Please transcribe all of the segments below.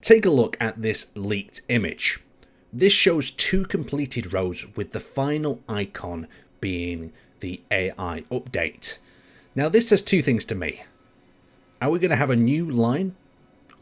Take a look at this leaked image. This shows two completed rows with the final icon being the AI update. Now this says two things to me. Are we going to have a new line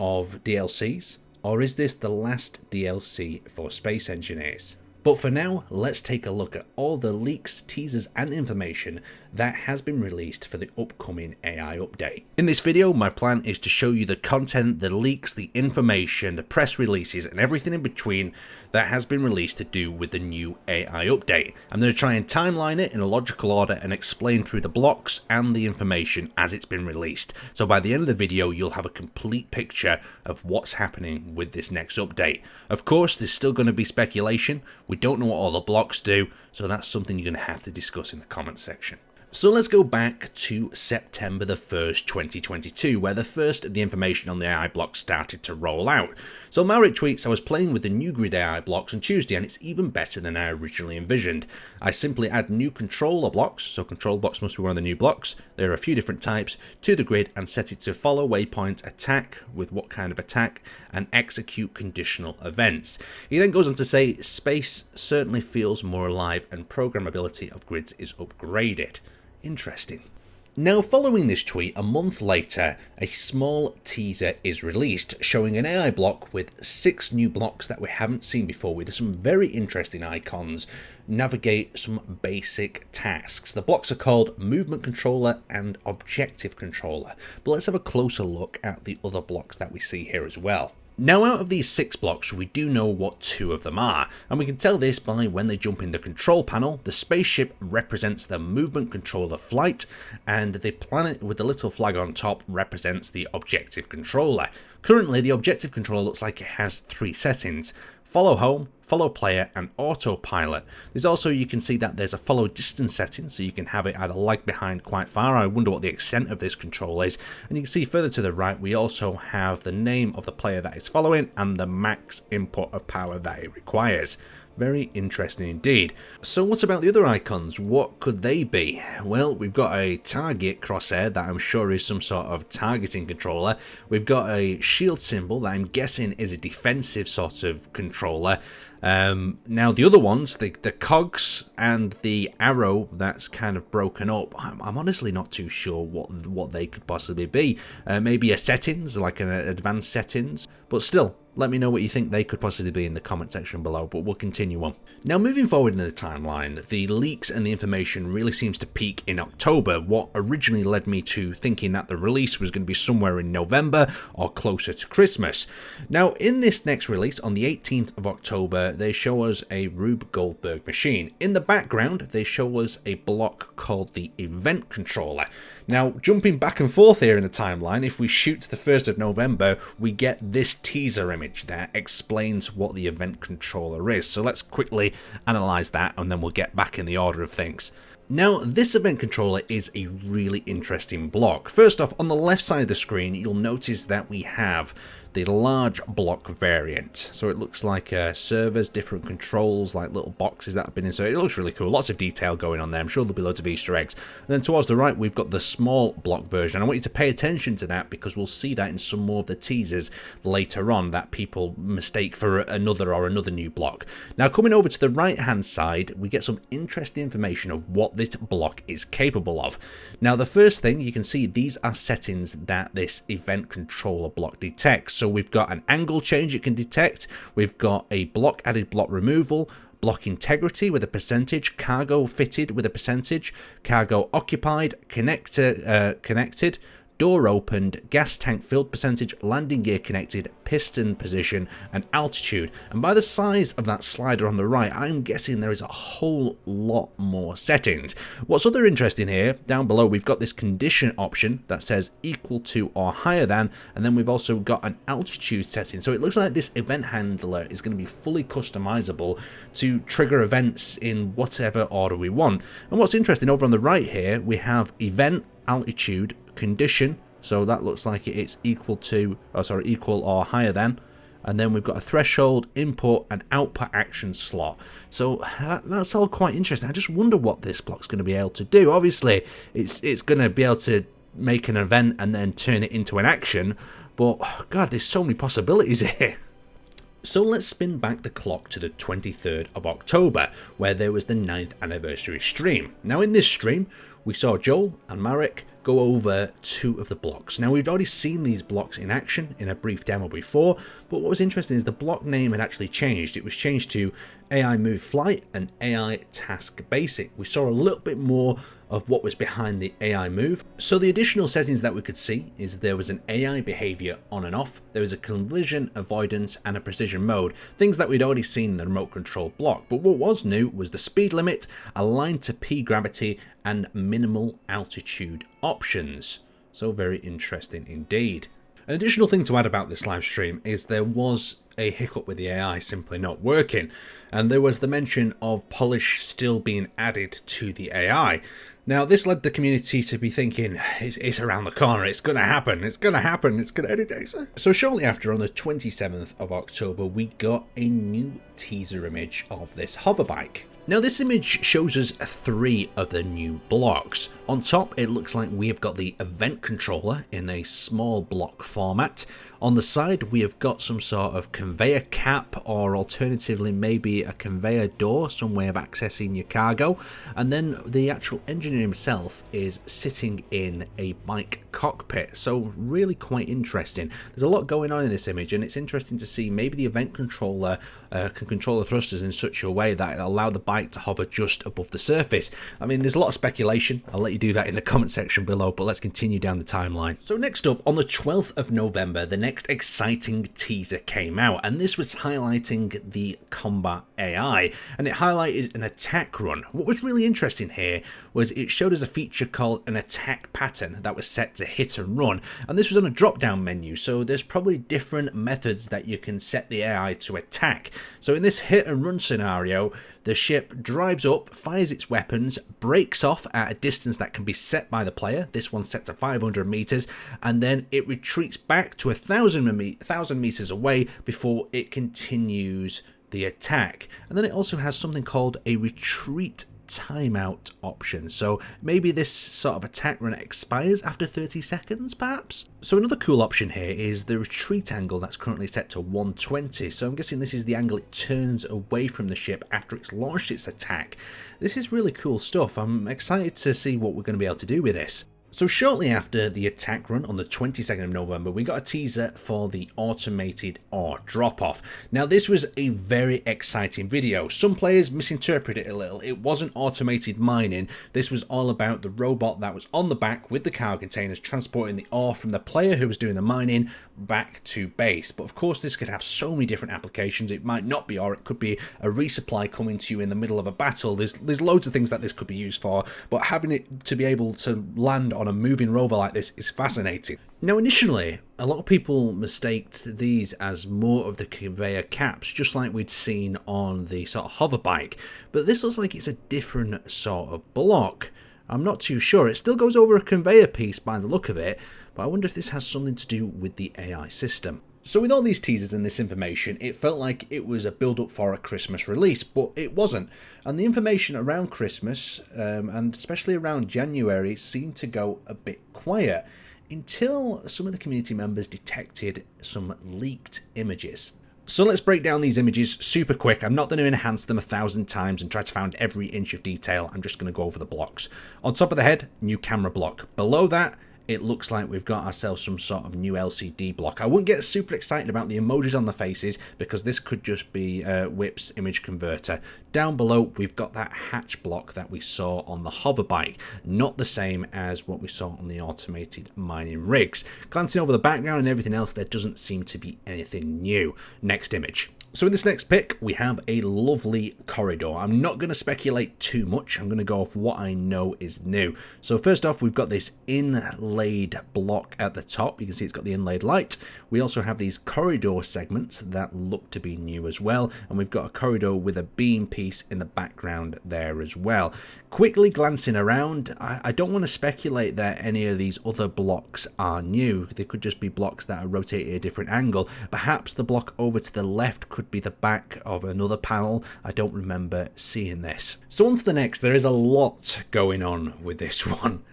of DLCs, or is this the last DLC for Space Engineers? But for now, let's take a look at all the leaks, teasers and information that has been released for the upcoming AI update. In this video, my plan is to show you the content, the leaks, the information, the press releases and everything in between that has been released to do with the new AI update. I'm going to try and timeline it in a logical order and explain through the blocks and the information as it's been released. So by the end of the video, you'll have a complete picture of what's happening with this next update. Of course, there's still going to be speculation. We don't know what all the blocks do, so that's something you're going to have to discuss in the comments section. So let's go back to September the 1st, 2022, where the first of the information on the AI blocks started to roll out. So Maverick tweets, I was playing with the new grid AI blocks on Tuesday and it's even better than I originally envisioned. I simply add new controller blocks, so control blocks must be one of the new blocks, there are a few different types, to the grid and set it to follow waypoint, attack with what kind of attack, and execute conditional events. He then goes on to say, space certainly feels more alive and programmability of grids is upgraded. Interesting. Now following this tweet, a month later, a small teaser is released showing an AI block with 6 new blocks that we haven't seen before with some very interesting icons, navigate some basic tasks. The blocks are called Movement Controller and Objective Controller, but let's have a closer look at the other blocks that we see here as well. Now out of these 6 blocks, we do know what 2 of them are, and we can tell this by when they jump in the control panel. The spaceship represents the movement controller flight, and the planet with the little flag on top represents the objective controller. Currently, the objective controller looks like it has 3 settings: follow home, follow player and autopilot. There's also, you can see that there's a follow distance setting, so you can have it either lag behind quite far. I wonder what the extent of this control is. And you can see further to the right, we also have the name of the player that is following and the max input of power that it requires. Very interesting indeed. So what about the other icons? What could they be? Well, we've got a target crosshair that I'm sure is some sort of targeting controller. We've got a shield symbol that I'm guessing is a defensive sort of controller. Now the other ones, the cogs and the arrow that's kind of broken up, I'm honestly not too sure what they could possibly be. Maybe a settings, like an advanced settings, but still, let me know what you think they could possibly be in the comment section below, but we'll continue on. Now moving forward in the timeline, the leaks and the information really seems to peak in October, what originally led me to thinking that the release was going to be somewhere in November or closer to Christmas. Now in this next release, on the 18th of October, they show us a Rube Goldberg machine. In the background, they show us a block called the Event Controller. Now, jumping back and forth here in the timeline, if we shoot to the 1st of November, we get this teaser image that explains what the Event Controller is. So let's quickly analyze that and then we'll get back in the order of things. Now, this event controller is a really interesting block. First off, on the left side of the screen, you'll notice that we have the large block variant. So it looks like servers, different controls, like little boxes that have been inserted. It looks really cool. Lots of detail going on there. I'm sure there'll be loads of Easter eggs. And then towards the right, we've got the small block version. I want you to pay attention to that because we'll see that in some more of the teasers later on that people mistake for another new block. Now, coming over to the right-hand side, we get some interesting information of what this block is capable of. Now, the first thing you can see, these are settings that this event controller block detects. So we've got an angle change it can detect, we've got a block added block removal, block integrity with a percentage, cargo fitted with a percentage, cargo occupied, connector connected, door opened, gas tank filled percentage, landing gear connected, piston position, and altitude. And by the size of that slider on the right, I'm guessing there is a whole lot more settings. What's other interesting here, down below, we've got this condition option that says equal to or higher than, and then we've also got an altitude setting. So it looks like this event handler is going to be fully customizable to trigger events in whatever order we want. And what's interesting, over on the right here, we have event, altitude, condition, so that looks like it's equal or higher than, and then we've got a threshold, input and output action slot. So that's all quite interesting. I just wonder what this block's going to be able to do. Obviously it's going to be able to make an event and then turn it into an action, But God, there's so many possibilities here. So let's spin back the clock to the 23rd of October, where there was the 9th anniversary stream. Now in this stream, we saw Joel and Marek go over 2 of the blocks. Now we've already seen these blocks in action in a brief demo before, but what was interesting is the block name had actually changed. It was changed to AI Move Flight and AI Task Basic. We saw a little bit more of what was behind the AI move. So the additional settings that we could see is there was an AI behavior on and off, there was a collision avoidance and a precision mode, things that we'd already seen in the remote control block. But what was new was the speed limit, aligned to P gravity and minimal altitude options. So very interesting indeed. An additional thing to add about this live stream is there was a hiccup with the AI simply not working, and there was the mention of polish still being added to the AI. Now this led the community to be thinking, it's around the corner, it's going to happen, it's going to happen, it's going to edit. So shortly after, on the 27th of October, we got a new teaser image of this hoverbike. Now this image shows us 3 of the new blocks. On top it looks like we have got the event controller in a small block format. On the side we have got some sort of conveyor cap, or alternatively maybe a conveyor door, some way of accessing your cargo. And then the actual engineer himself is sitting in a bike cockpit, so really quite interesting. There's a lot going on in this image, and it's interesting to see maybe the event controller can control the thrusters in such a way that it'll allow the bike to hover just above the surface. I mean, there's a lot of speculation, I'll let you do that in the comment section below, but let's continue down the timeline. So next up, on the 12th of November, the next exciting teaser came out, and this was highlighting the combat AI, and it highlighted an attack run. What was really interesting here was it showed us a feature called an attack pattern that was set to hit and run, and this was on a drop down menu, so there's probably different methods that you can set the AI to attack. So in this hit and run scenario, the ship drives up, fires its weapons, breaks off at a distance that can be set by the player. This one's set to 500 meters, and then it retreats back to 1,000 meters away before it continues the attack. And then it also has something called a retreat timeout option, so maybe this sort of attack run expires after 30 seconds perhaps. So another cool option here is the retreat angle that's currently set to 120, so I'm guessing this is the angle it turns away from the ship after it's launched its attack. This is really cool stuff. I'm excited to see what we're going to be able to do with this. So shortly after the attack run on the 22nd of November, we got a teaser for the automated ore drop-off. Now this was a very exciting video. Some players misinterpreted it a little. It wasn't automated mining. This was all about the robot that was on the back with the cargo containers transporting the ore from the player who was doing the mining back to base. But of course this could have so many different applications. It might not be ore, it could be a resupply coming to you in the middle of a battle. There's loads of things that this could be used for, but having it to be able to land on a moving rover like this is fascinating. Now initially, a lot of people mistaked these as more of the conveyor caps, just like we'd seen on the sort of hover bike, but this looks like it's a different sort of block. I'm not too sure. It still goes over a conveyor piece by the look of it, but I wonder if this has something to do with the AI system. So with all these teasers and this information, it felt like it was a build-up for a Christmas release, but it wasn't. And the information around Christmas, and especially around January, seemed to go a bit quiet, until some of the community members detected some leaked images. So let's break down these images super quick. I'm not going to enhance them 1,000 times and try to find every inch of detail. I'm just going to go over the blocks. On top of the head, new camera block. Below that, it looks like we've got ourselves some sort of new LCD block. I wouldn't get super excited about the emojis on the faces because this could just be Whip's image converter. Down below, we've got that hatch block that we saw on the hover bike, not the same as what we saw on the automated mining rigs. Glancing over the background and everything else, there doesn't seem to be anything new. Next image. So in this next pick, we have a lovely corridor. I'm not going to speculate too much. I'm going to go off what I know is new. So first off, we've got this inlaid block at the top. You can see it's got the inlaid light. We also have these corridor segments that look to be new as well. And we've got a corridor with a beam piece in the background there as well. Quickly glancing around, I don't want to speculate that any of these other blocks are new. They could just be blocks that are rotated at a different angle. Perhaps the block over to the left could could be the back of another panel. I don't remember seeing this. So on to the next. There is a lot going on with this one.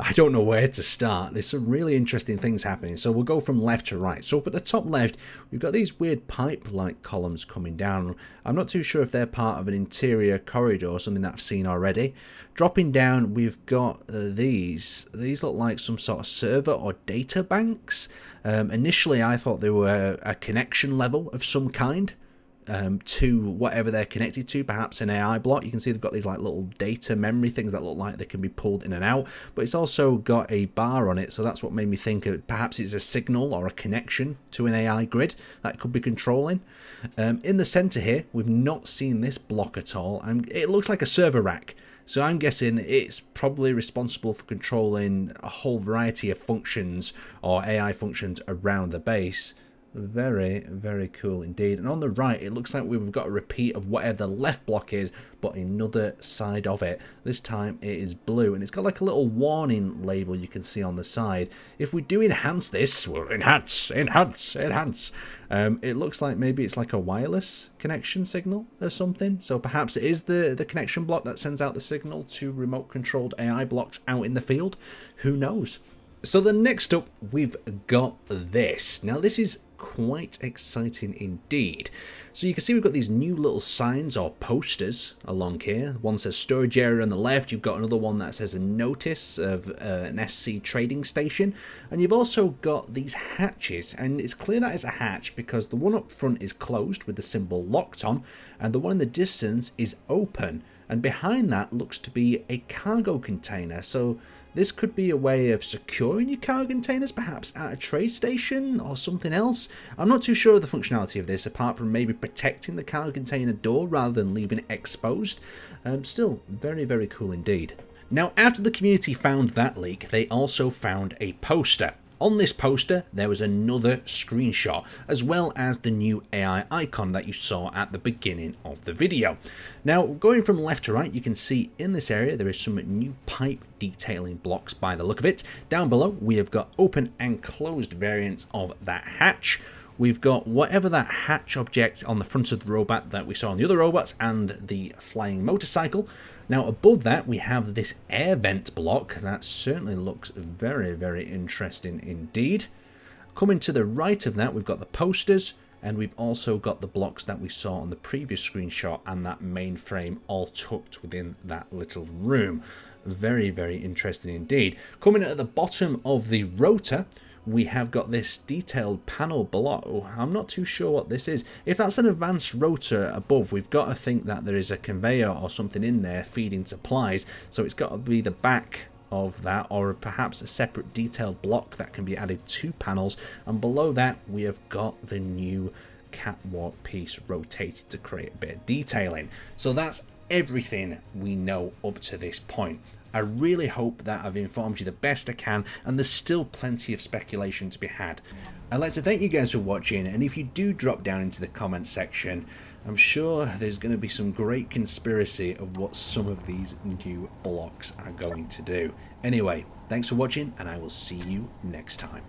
I don't know where to start. There's some really interesting things happening. So we'll go from left to right. So up at the top left, we've got these weird pipe-like columns coming down. I'm not too sure if they're part of an interior corridor or something that I've seen already. Dropping down, we've got these. These look like some sort of server or data banks. Initially, I thought they were a connection level of some kind to whatever they're connected to, perhaps an AI block. You can see they've got these like little data memory things that look like they can be pulled in and out, but it's also got a bar on it, so that's what made me think perhaps it's a signal or a connection to an AI grid that could be controlling. In the center here, we've not seen this block at all, and it looks like a server rack. So I'm guessing it's probably responsible for controlling a whole variety of functions or AI functions around the base. Very, very cool indeed. And on the right, it looks like we've got a repeat of whatever the left block is, but another side of it. This time it is blue, and it's got like a little warning label you can see on the side. If we do enhance this, we'll enhance. It looks like maybe it's like a wireless connection signal or something. So perhaps it is the connection block that sends out the signal to remote controlled AI blocks out in the field. Who knows? So the next up, we've got this. Now this is quite exciting indeed. So you can see we've got these new little signs or posters along here. One says storage area on the left. You've got another one that says a notice of an SC trading station. And you've also got these hatches. And it's clear that is a hatch because the one up front is closed with the symbol locked on. And the one in the distance is open. And behind that looks to be a cargo container. So this could be a way of securing your cargo containers, perhaps at a trade station or something else. I'm not too sure of the functionality of this, apart from maybe protecting the cargo container door rather than leaving it exposed. Still, very, very cool indeed. Now, after the community found that leak, they also found a poster. On this poster, there was another screenshot, as well as the new AI icon that you saw at the beginning of the video. Now, going from left to right, you can see in this area there is some new pipe detailing blocks by the look of it. Down below, we have got open and closed variants of that hatch. We've got whatever that hatch object on the front of the robot that we saw on the other robots and the flying motorcycle. Now above that we have this air vent block that certainly looks very, very interesting indeed. Coming to the right of that, we've got the posters, and we've also got the blocks that we saw on the previous screenshot and that mainframe all tucked within that little room. Very, very interesting indeed. Coming at the bottom of the rotor, we have got this detailed panel below. I'm not too sure what this is. If that's an advanced rotor above, we've got to think that there is a conveyor or something in there feeding supplies. So it's got to be the back of that, or perhaps a separate detailed block that can be added to panels. And below that, we have got the new catwalk piece rotated to create a bit of detailing. So that's everything we know up to this point. I really hope that I've informed you the best I can, and there's still plenty of speculation to be had. I'd like to thank you guys for watching, and if you do drop down into the comments section, I'm sure there's going to be some great conspiracy of what some of these new blocks are going to do. Anyway, thanks for watching, and I will see you next time.